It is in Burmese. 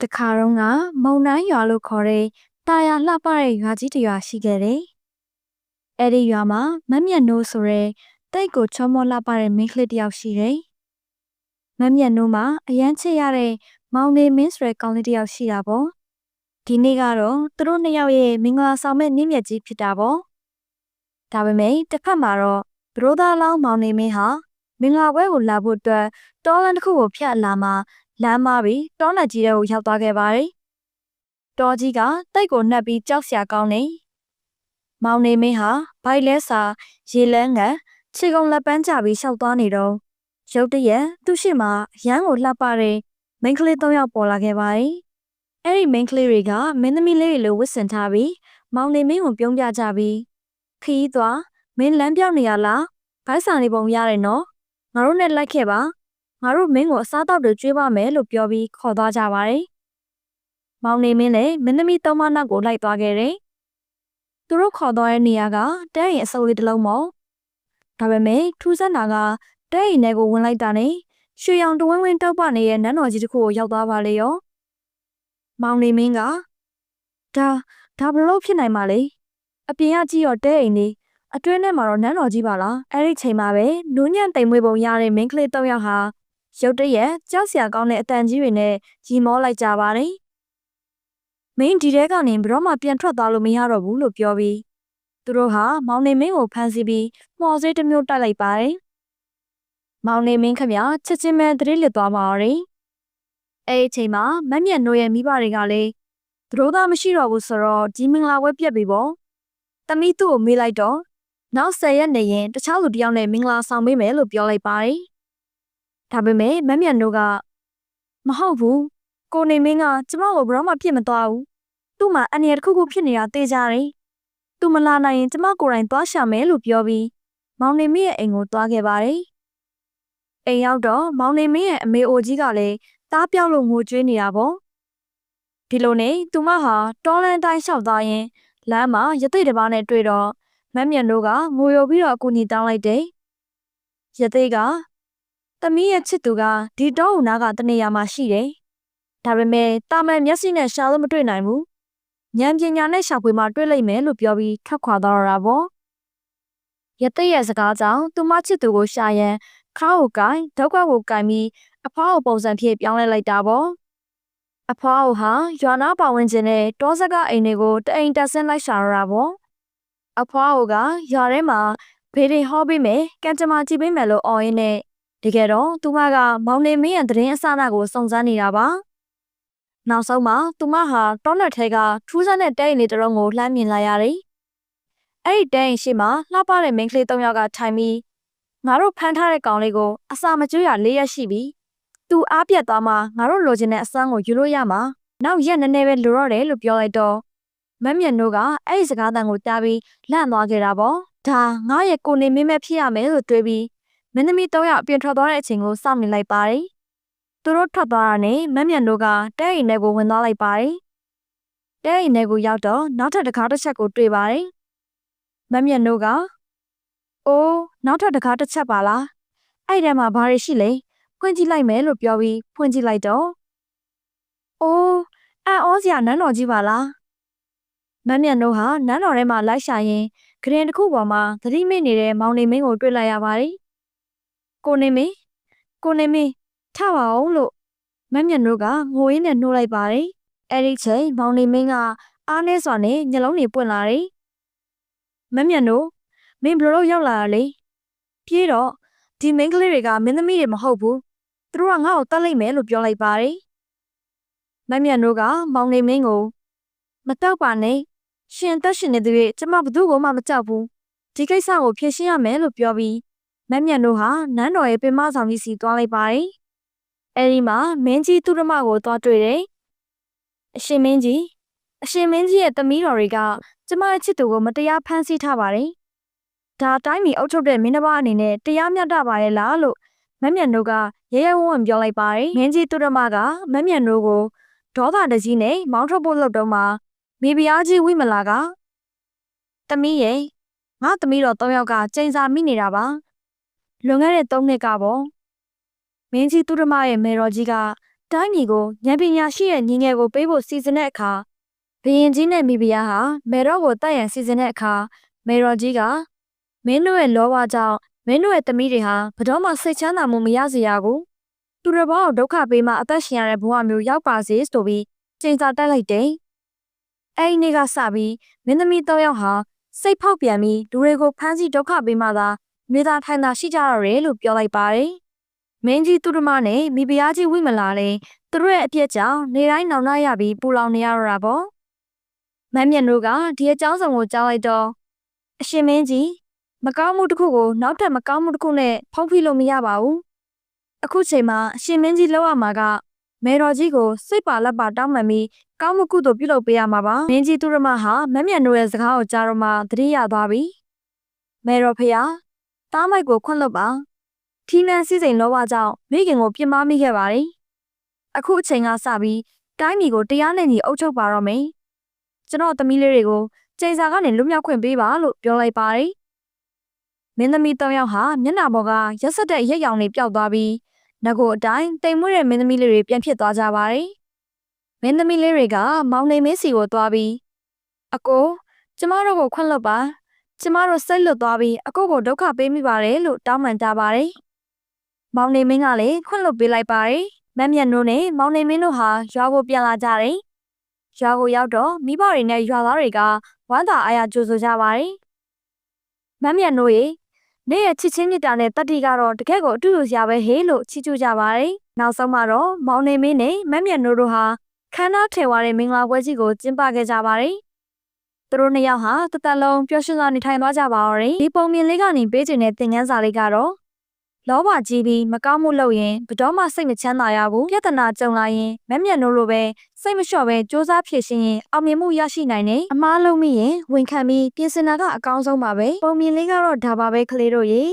တခါတော့ကမုံနှမ်းရွာလို့ခေါ်တဲ့တာယာလှပတဲ့ရွာကြီးတစ်ရွာရှိခဲ့တယ်။အဲ့ဒီရွာမှာမမြတ်နိုးဆိုတဲ့တိတ်ကိုချောမောလှပတဲ့မိန်းကလေးတစ်ယောက်ရှိတယ်။မမြတ်နိုးမှာအရန်ချစ်ရတဲ့မောင်နေမင်းဆိုတဲ့ကောင်လေးတစ်ယောက်ရှိတာပေါ့။ဒီနေ့ကတော့သူတို့နှစ်ယောက်ရဲ့မင်္ဂလာဆောင်မဲ့နေ့မြတ်ကြီးဖြစ်တာပေါ့။ဒါပေမဲ့တစ်ဖက်မှာတော့ဘရိုသားလောင်းမောင်နေမင်းဟာမင်္ဂလာပွဲကိုလာဖို့အတွက်တောလမ်းတစ်ခုကိုဖြတ်လာမှလမ်းမပြီးတောနက်ကြီးတွေကိုရောက်သွားခဲ့ပါတယ်။တောကြီးကတိတ်ကိုနှက်ပြီးကြောက်စရာကောင်းနေ။မောင်နေမင်းဟာဘိုက်လဲစာရေလန်းငံခြေကုံလက်ပန်းကျပြီးရှောက်သွားနေတော့ရုတ်တရက်သူ့ရှိမှရမ်းကိုလှပတဲ့မိန်းကလေး၃ယောက်ပေါ်လာခဲ့ပါတယ်။အဲ့ဒီမိန်းကလေးတွေကမင်းသမီးလေးတွေလိုဝတ်ဆင်ထားပြီးမောင်နေမင်းကိုပြုံးပြကြပြီးခီးသွားမင်းလမ်းပြောင်းနေရလားဘိုက်စာနေပုံရတယ်နော်ငါတို့နဲ့လိုက်ခဲ့ပါငါတို့မင်းကိုအစားတောက်တွေကျွေးပါမယ်လို့ပြောပြီးခေါ်သွားကြပါတယ်။မောင်နေမင်းလည်းမင်းသမီး၃ပါးနောက်ကိုလိုက်သွားခဲ့တယ်။သူတို့ခေါ်သွားတဲ့နေရာကတဲရင်အစုပ်လေးတစ်လုံးပေါ့။ဒါပေမဲ့ထူးဆန်းတာကတဲရင်ထဲကိုဝင်လိုက်တာနဲ့ရွှေရောင်တဝင်းဝင်းတောက်ပနေတဲ့နန်းတော်ကြီးတစ်ခုကိုရောက်သွားပါလေရော။မောင်နေမင်းကဒါဘယ်လိုဖြစ်နိုင်မှာလဲ။အပြင်ကကြည့်တော့တဲရင်လေးအတွင်းထဲမှာတော့နန်းတော်ကြီးပါလား။အဲ့ဒီချိန်မှာပဲနူးညံ့တိမ်မွေးပုံရတဲ့မိန်းကလေး၃ယောက်ဟာရုတ်တရက်ကြောက်စရာကောင်းတဲ့အတန်ကြီးတွေနဲ့ရီမောလိုက်ကြပါတယ်။မင်းဒီထဲကနေဘယ်တော့မှပြန်ထွက်သွားလို့မရတော့ဘူးလို့ပြောပြီးသူတို့ဟာမောင်နေမင်းကိုဖမ်းဆီးပြီးမှော်စေးတစ်မျိုးတိုက်လိုက်ပါတယ်။မောင်နေမင်းခမချက်ချင်းပဲသတိလစ်သွားပါတော့။အဲ့ဒီအချိန်မှာမက်မြတ်နိုးရဲ့မိဘတွေကလည်းသူတို့သားမရှိတော့ဘူးဆိုတော့ဒီမင်္ဂလာပွဲပြက်ပြီပေါ့။သမီးသူ့ကိုမေးလိုက်တော့နောက်10ရက်နေရင်တခြားလူတစ်ယောက်နဲ့မင်္ဂလာဆောင်ပေးမယ်လို့ပြောလိုက်ပါတယ်။ဒါပေမဲ့မက်မြတ်နိုးကမဟုတ်ဘူးကိုနေမင်းကကျမကိုဘယ်တော့မှပြစ်မသွားဘူးသူ့မှာအန္တရာယ်တစ်ခုခုဖြစ်နေတာသိကြတယ်သူမလာနိုင်ရင်ကျမကိုယ်တိုင်သွားရှာမယ်လို့ပြောပြီးမောင်နေမင်းရဲ့အိမ်ကိုသွားခဲ့ပါတယ်အိမ်ရောက်တော့မောင်နေမင်းရဲ့အမေအိုကြီးကလည်းတားပြောက်လို့ငိုကြွေးနေတာပေါ့ဒီလိုနဲ့သူမဟာတောလန်းတိုင်းလျှောက်သွားရင်လမ်းမှာရသိတစ်ပါးနဲ့တွေ့တော့မက်မြတ်နိုးကငိုယိုပြီးတော့အကူအညီတောင်းလိုက်တယ်ရသိကသမီးရဲ့ချစ်သူကဒီတောအုံနာကတနေရာမှာရှိတယ်။ဒါပေမဲ့တာမန်မျက်စိနဲ့ရှာလို့မတွေ့နိုင်ဘူး။ဉာဏ်ပညာနဲ့ရှာဖွေမှတွေ့လိမ့်မယ်လို့ပြောပြီးထွက်ခွာသွားတော့တာပေါ့။ရသိရဲ့စကားကြောင့်သူမချစ်သူကိုရှာရန်ခါးကိုကိုင်ဒုက္ခကိုကိုင်ပြီးအဖွားကိုပုံစံဖြည့်ပြောင်းလဲလိုက်တာပေါ့။အဖွားဟာရွာနာပါဝင်ခြင်းနဲ့တောစကားအိမ်တွေကိုတအိမ်တက်ဆင်းလိုက်ရှာရတာပေါ့။အဖွားကရွာထဲမှာဘေးတွေဟောပေးမယ်၊ကံကြမ္မာကြည့်ပေးမယ်လို့အော်ရင်းနဲ့တကယ်တော့သူမကမောင်နေမင်းရဲ့သတင်းအစအနကိုစုံစမ်းနေတာပါ။နောက်ဆုံးမှာသူမဟာတောနက်ထဲကထူးဆန်းတဲ့တဲရင်လေးတစ်လုံးကိုလှမ်းမြင်လာရတယ်။အဲ့ဒီတဲရင်ရှိမှလှပတဲ့မိန်းကလေး၃ယောက်ကထိုင်ပြီးငါတို့ဖမ်းထားတဲ့ကောင်လေးကိုအစာမကျွေးရ၄ရက်ရှိပြီ။သူအားပြတ်သွားမှငါတို့လိုချင်တဲ့အစမ်းကိုယူလို့ရမှာ။နောက်ရက်နည်းနည်းပဲလိုတော့တယ်လို့ပြောလိုက်တော့မက်မြတ်နိုးကအဲ့ဒီစကားတန်ကိုတားပြီးလန့်သွားခဲ့တာပေါ့။ဒါငါရဲ့ကိုနေမင်းမဲ့ဖြစ်ရမယ်လို့တွေးပြီးမင်းသမီး၃ယောက်အပြင်ထွက်သွားတဲ့အချိန်ကိုစောင့်နေလိုက်ပါတယ်။သူတို့ထွက်သွားတာနဲ့မက်မြတ်နိုးကတဲအိမ်ထဲကိုဝင်သွားလိုက်ပါတယ်။တဲအိမ်ထဲကိုရောက်တော့နောက်ထပ်တကားတစ်ချက်ကိုတွေ့ပါတယ်။မက်မြတ်နိုးကအိုးနောက်ထပ်တကားတစ်ချက်ပါလား။အဲ့ထဲမှာဘာတွေရှိလဲ။ဖွင့်ကြည့်လိုက်မယ်လို့ပြောပြီးဖွင့်ကြည့်လိုက်တော့အိုးအံ့ဩစရာနန်းတော်ကြီးပါလား။မက်မြတ်နိုးဟာနန်းတော်ထဲမှာလိုက်ရှာရင်ဂရင်တစ်ခုပေါ်မှာသတိမေ့နေတဲ့မောင်နေမင်းကိုတွေ့လိုက်ရပါတယ်။ကိုနေမင်းထပါအောင်လို့မက်မြတ်နိုးကငိုရင်းနဲ့နှိုးလိုက်ပါတယ်။အဲ့ဒီချိန်မောင်နေမင်းကအားနည်းစွာနဲ့ညလုံးတွေပွင့်လာတယ်။မက်မြတ်နိုးမင်းဘယ်လိုရောက်လာတာလဲ။ပြေးတော့ဒီမိန်းကလေးတွေကမင်းသမီးတွေမဟုတ်ဘူး။သူတို့ကငါ့ကိုတတ်လိုက်မယ်လို့ပြောလိုက်ပါတယ်။မက်မြတ်နိုးကမောင်နေမင်းကိုမတောက်ပါနဲ့ရှင်သက်ရှင်နေတဲ့တွေ့ကျမဘသူ့ကိုမှမကြောက်ဘူး။ဒီကိစ္စကိုဖြေရှင်းရမယ်လို့ပြောပြီးမက်မြတ်နိုးဟာနန်းတော်ရဲ့ပင်မဆောင်ကြီးစီသွားလိုက်ပါတယ်။အဲဒီမှာမင်းကြီးသူရမကိုသွားတွေ့တယ်။အရှင်မင်းကြီးရဲ့သမီးတော်တွေကကျမရဲ့ချစ်သူကိုမတရားဖမ်းဆီးထားပါတယ်။ဒါတိုင်းပြည်အုပ်ချုပ်တဲ့မင်းတစ်ပါးအနေနဲ့တရားမျှတပါရဲ့လားလို့မက်မြတ်နိုးကရဲရဲဝံ့ဝံ့ပြောလိုက်ပါတယ်။မင်းကြီးသူရမကမက်မြတ်နိုးကိုဒေါသတကြီးနဲ့မောင်းထုတ်ဖို့လုပ်တော့မှမိဖုရားကြီးဝိမလာကသမီးရဲ့ငါသမီးတော်၃ယောက်ကကျိန်စာမိနေတာပါလွန်ခဲ့တဲ့3နှစ်ကပေါ့မင်းကြီးသူရမရဲ့မေတော်ကြီးက တိုင်းပြည်ကိုဉာဏ်ပညာရှိတဲ့ညီငယ်ကိုပေးဖို့စီစဉ်တဲ့အခါဘုရင်ကြီးနဲ့မိဖုရားဟာမေတော်ကိုတိုက်ရန်စီစဉ်တဲ့အခါမေတော်ကြီးကမင်းတို့ရဲ့လောဘကြောင့်မင်းတို့ရဲ့သမီးတွေဟာဘယ်တော့မှစိတ်ချမ်းသာမှုမရစေရဘူးသူတို့ဘောဒုက္ခပေးမှအသက်ရှင်ရတဲ့ဘဝမျိုးရောက်ပါစေဆိုပြီးချိန်စာတက်လိုက်တယ်အဲ့ဒီနေ့ကစပြီးမင်းသမီး၃ယောက်ဟာစိတ်ဖောက်ပြန်ပြီးလူတွေကိုဖမ်းဆီးဒုက္ခပေးမှသာမြေသားထိုင်သာရှိကြရတယ်လို့ပြောလိုက်ပါတယ်မင်းကြီးသူတမနဲ့မိဖုရားကြီးဝိမလာလည်းသူတို့ရဲ့အပြစ်ကြောင့်နေတိုင်းနောင်နာရပြီးပူလောင်နေရတော့တာပေါ့မမ်းမြတ်တို့ကဒီအကြောင်းဆောင်ကိုကြားလိုက်တော့အရှင်မင်းကြီးမကောင်းမှုတစ်ခုကိုနောက်ထပ်မကောင်းမှုတစ်ခုနဲ့ဖုံးဖိလို့မရပါဘူးအခုချိန်မှာအရှင်မင်းကြီးလောက်ရမှာကမေတော်ကြီးကိုစိတ်ပါလက်ပါတောင်းပန်ပြီးကောင်းမှုကုသိုလ်ပြုလုပ်ပေးရမှာပါမင်းကြီးသူရမဟာမမ်းမြတ်တို့ရဲ့စကားကိုကြားတော့မှသတိရသွားပြီမေတော်ဖေဟာတားမိုက်ကိုခွန့်လွတ်ပါထီးနှံစည်းစိမ်လောဘကြောင့်မိခင်ကိုပြစ်မှားမိခဲ့ပါတယ်အခုအချိန်ကစပြီးတိုင်းပြည်ကိုတရားနဲ့ညီအုပ်ချုပ်ပါတော့မယ်ကျွန်တော်သမီးလေးတွေကိုချိန်စာကနေလွတ်မြောက်ခွင့်ပေးပါလို့ပြောလိုက်ပါတယ်မင်းသမီး၃ယောက်ဟာမျက်နှာပေါ်ကရက်စက်တဲ့ရက်ရောင်တွေပျောက်သွားပြီးငကိုအတိုင်းတိမ်မွေးတဲ့မင်းသမီးလေးတွေပြန်ဖြစ်သွားကြပါတယ်မင်းသမီးလေးတွေကမောင်နေမင်းစီကိုသွားပြီးအကိုကျမတို့ကိုခွန့်လွတ်ပါကျမတို့စိတ်လွတ်သွားပြီးအကိုကိုဒုက္ခပေးမိပါတယ်လို့တောင်းပန်ကြပါတယ်မောင်နေမင်းကလည်းခွန့်လွတ်ပေးလိုက်ပါတယ်မမ်းမြတ်တို့နဲ့မောင်နေမင်းတို့ဟာရွာကိုပြန်လာကြတယ်ရွာကိုရောက်တော့မိဘတွေနဲ့ရွာသားတွေကဝမ်းသာအားရကြိုဆိုကြပါတယ်မမ်းမြတ်တို့ရဲ့နေ့ရဲ့ချစ်ချင်းမြတ်တာနဲ့တတိကတော့တကယ့်ကိုအတူတူစရာပဲဟေးလို့ချီးကျူးကြပါတယ်နောက်ဆုံးမှာတော့မောင်နေမင်းနဲ့မမ်းမြတ်တို့ဟာခမ်းနားထည်ဝါတဲ့မင်္ဂလာပွဲကြီးကိုကျင်းပခဲ့ကြပါတယ်သူတို့နှစ်ယောက်ဟာတသက်လုံးပျော်ရွှင်စွာနေထိုင်သွားကြပါတော့တယ်ဒီပုံမြင်လေးကနေပေးချင်တဲ့သင်ခန်းစာလေးကတော့လောဘကြီးပြီးမကောင်းမှုလုပ်ရင်ဘယ်တော့မှစိတ်မချမ်းသာရဘူးပြဿနာကြုံလာရင်မက်မြတ်နိုးလိုပဲစိတ်မလျှော့ပဲစူးစမ်းဖြေရှင်းရင်အောင်မြင်မှုရရှိနိုင်တယ်အမားလုံးမိရင်ဝန်ခံပြီးပြင်ဆင်တာကအကောင်းဆုံးပါပဲပုံမြင်လေးကတော့ဒါပါပဲကလေးတို့ရေ